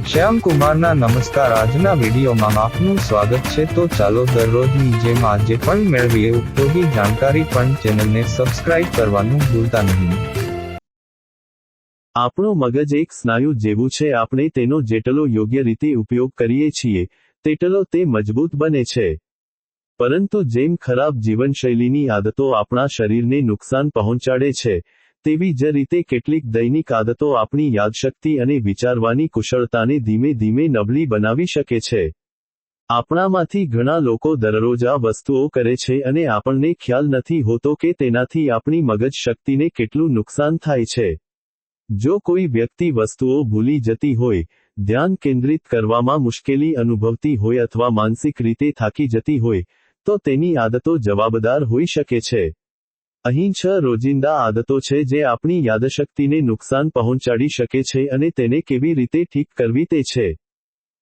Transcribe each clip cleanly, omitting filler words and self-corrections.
શ્યામ કુમારના નમસ્કાર। આજના વિડીયોમાં આપનું સ્વાગત છે। તો ચાલો દરરોજની જેમ આજે પણ મેળવીએ ઉપયોગી જાણકારી, પણ ચેનલને સબસ્ક્રાઇબ કરવાનું ભૂલતા નહીં। આપણું મગજ એક સ્નાયુ જેવું છે। આપણે તેનો જેટલો યોગ્ય રીતે ઉપયોગ કરીએ છીએ તેટલો તે મજબૂત બને છે। પરંતુ જેમ ખરાબ જીવનશૈલીની આદતો આપણા શરીરને નુકસાન પહોંચાડે છે, તેવી જ રીતે કેટલીક દૈનિક આદતો આપણી યાદશક્તિ અને વિચારવાની કુશળતાને ધીમે ધીમે નબળી બનાવી શકે છે। આપણામાંથી ઘણા લોકો દરરોજ આ વસ્તુઓ કરે છે અને આપણને ખ્યાલ નથી હોતો કે તેનાથી આપણી મગજ શક્તિને કેટલું નુકસાન થાય છે। જો કોઈ વ્યક્તિ વસ્તુઓ ભૂલી જતી હોય, ધ્યાન કેન્દ્રિત કરવામાં મુશ્કેલી અનુભવતી હોય અથવા માનસિક રીતે થાકી જતી હોય, તો તેની આદતો જવાબદાર હોઈ શકે છે। અહીં 6 રોજિંદા આદતો છે જે આપણી યાદશક્તિને નુકસાન પહોંચાડી શકે છે અને તેને કેવી રીતે ઠીક કરવી તે છે।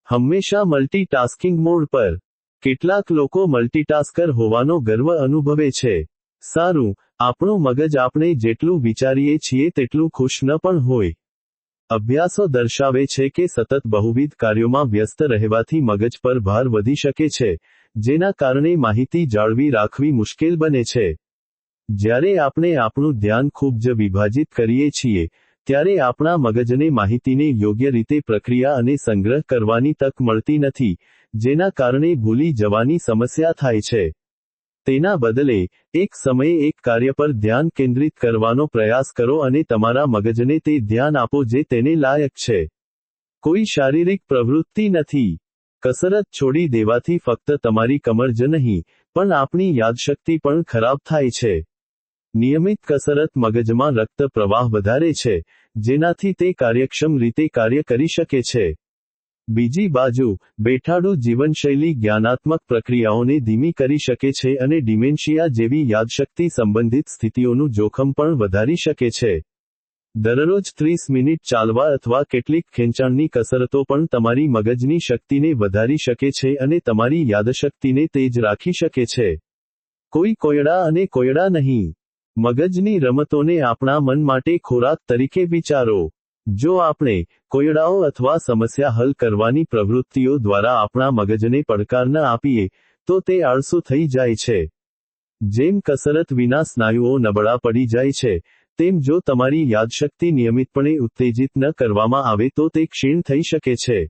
હંમેશા મલ્ટીટાસ્કિંગ મોડ પર। કેટલાક લોકો મલ્ટીટાસ્કર હોવાનો ગર્વ અનુભવે છે। સારું, આપણું મગજ આપણે જેટલું વિચારીએ છીએ તેટલું ખુશ ન પણ હોય। અભ્યાસો દર્શાવે છે કે સતત બહુવિધ કાર્યોમાં વ્યસ્ત રહેવાથી મગજ પર ભાર વધી શકે છે, જેના કારણે માહિતી જાળવી રાખવી મુશ્કેલ બને છે। જ્યારે આપણે આપણું ધ્યાન ખૂબ જ વિભાજિત કરીએ છીએ, ત્યારે આપણા મગજને માહિતીને યોગ્ય રીતે પ્રક્રિયા અને સંગ્રહ કરવાની તક મળતી નથી, જેના કારણે ભૂલી જવાની સમસ્યા થાય છે। તેના બદલે, એક સમયે એક કાર્ય પર ધ્યાન કેન્દ્રિત કરવાનો પ્રયાસ કરો અને તમારા મગજને તે ધ્યાન આપો જે તેને લાયક છે। કોઈ શારીરિક પ્રવૃત્તિ નથી। કસરત છોડી દેવાથી ફક્ત તમારી કમર જ નહીં, પણ આપણી યાદશક્તિ પણ ખરાબ થાય છે। નિયમિત કસરત મગજમાં રક્ત પ્રવાહ વધારે છે, જેનાથી તે કાર્યક્ષમ રીતે કાર્ય કરી શકે છે। બીજી બાજુ, બેઠાડું જીવનશૈલી જ્ઞાનાત્મક પ્રક્રિયાઓને ધીમી કરી શકે છે અને ડિમેન્શિયા જેવી યાદશક્તિ સંબંધિત સ્થિતિઓનું જોખમ પણ વધારી શકે છે। દરરોજ 30 મિનિટ ચાલવા અથવા કેટલીક ખેંચાણની કસરતો પણ તમારી મગજની શક્તિને વધારી શકે છે અને તમારી યાદશક્તિને તેજ રાખી શકે છે। કોઈ કોયડા અને કોયડા નહીં। મગજની રમતોને આપણા મન માટે ખોરાક તરીકે વિચારો। જો આપણે કોયડાઓ અથવા સમસ્યા હલ કરવાની પ્રવૃત્તિઓ દ્વારા આપણા મગજને પડકાર ન આપીએ, તો તે આળસુ થઈ જાય છે। જેમ કસરત વિના સ્નાયુઓ નબળા પડી જાય છે, તેમ જો તમારી યાદશક્તિ નિયમિતપણે ઉત્તેજિત ન કરવામાં આવે તો તે ક્ષીણ થઈ શકે છે।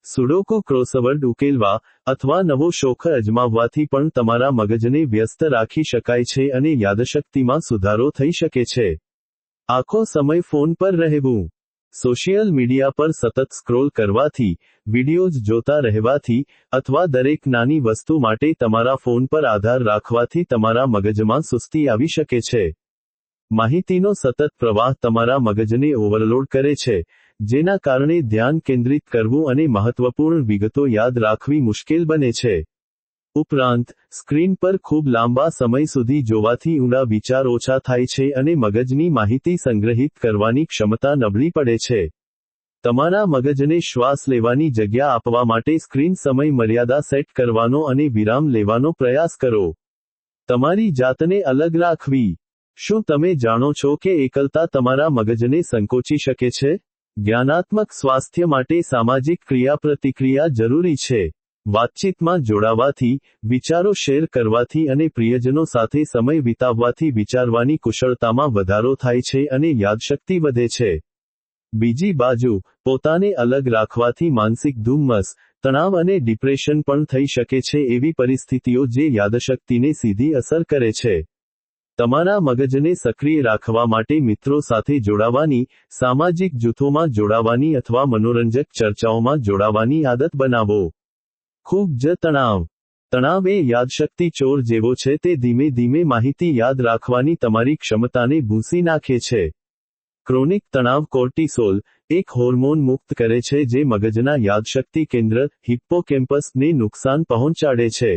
સુડોકુ ક્રોસવર્ડ ઉકેલવા, અથવા નવો શોખ અજમાવવાથી પણ તમારા મગજને વ્યસ્ત રાખી શકાય છે અને યાદશક્તિમાં સુધારો થઈ શકે છે। આખો સમય ફોન પર રહેવું। સોશિયલ મીડિયા પર સતત સ્ક્રોલ કરવાથી, વિડિયોઝ જોતા રહેવાથી, અથવા દરેક નાની વસ્તુ માટે તમારા ફોન પર આધાર રાખવાથી તમારા મગજમાં સુસ્તી આવી શકે છે। માહિતીનો સતત પ્રવાહ તમારા મગજને ઓવરલોડ કરે છે, જેના કારણે ધ્યાન કેન્દ્રિત કરવું અને મહત્વપૂર્ણ વિગતો યાદ રાખવી મુશ્કેલ બને છે। ઉપરાંત, સ્ક્રીન પર ખૂબ લાંબા સમય સુધી જોવાથી ઊંડા વિચાર ઓછા થાય છે અને મગજની માહિતી સંગ્રહિત કરવાની ક્ષમતા નબળી પડે છે। તમારા મગજને શ્વાસ લેવાની જગ્યા આપવા માટે સ્ક્રીન સમય મર્યાદા સેટ કરવાનો અને વિરામ લેવાનો પ્રયાસ કરો। તમારી જાતને અલગ રાખવી। શું તમે જાણો છો કે એકલતા તમારા મગજને સંકોચી શકે છે? જ્ઞાનાત્મક સ્વાસ્થ્ય માટે સામાજિક ક્રિયાપ્રતિક્રિયા જરૂરી છે। વાતચીતમાં જોડાવાથી, વિચારો શેર કરવાથી અને પ્રિયજનો સાથે સમય વિતાવવાથી વિચારવાની કુશળતામાં વધારો થાય છે અને યાદશક્તિ વધે છે। બીજી બાજુ, પોતાને અલગ રાખવાથી માનસિક ધુમ્મસ, તણાવ અને ડિપ્રેશન પણ થઈ શકે છે, એવી પરિસ્થિતિઓ જે યાદશક્તિને સીધી અસર કરે છે। તમારા મગજને સક્રિય રાખવા માટે મિત્રો સાથે જોડાવાની, સામાજિક જૂથોમાં જોડાવાની અથવા મનોરંજક ચર્ચાઓમાં જોડાવાની આદત બનાવો। ખૂબ જ તણાવ। તણાવ એ યાદશક્તિ ચોર જેવો છે। તે ધીમે ધીમે માહિતી યાદ રાખવાની તમારી ક્ષમતાને ભૂંસી નાખે છે। ક્રોનિક તણાવ કોર્ટિસોલ, એક હોર્મોન મુક્ત કરે છે જે મગજના યાદશક્તિ કેન્દ્ર, હિપ્પોકેમ્પસને નુકસાન પહોંચાડે છે।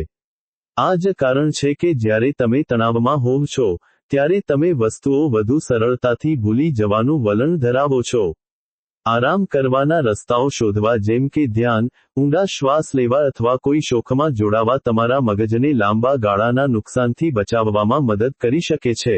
આ જ કારણ છે કે જ્યારે તમે તણાવમાં હોવ છો, ત્યારે તમે વસ્તુઓ વધુ સરળતાથી ભૂલી જવાનું વલણ ધરાવો છો। આરામ કરવાના રસ્તાઓ શોધવા, જેમ કે ધ્યાન, ઊંડા શ્વાસ લેવા અથવા કોઈ શોખમાં જોડાવા તમારા મગજને લાંબા ગાળાના નુકસાનથી બચાવવામાં મદદ કરી શકે છે।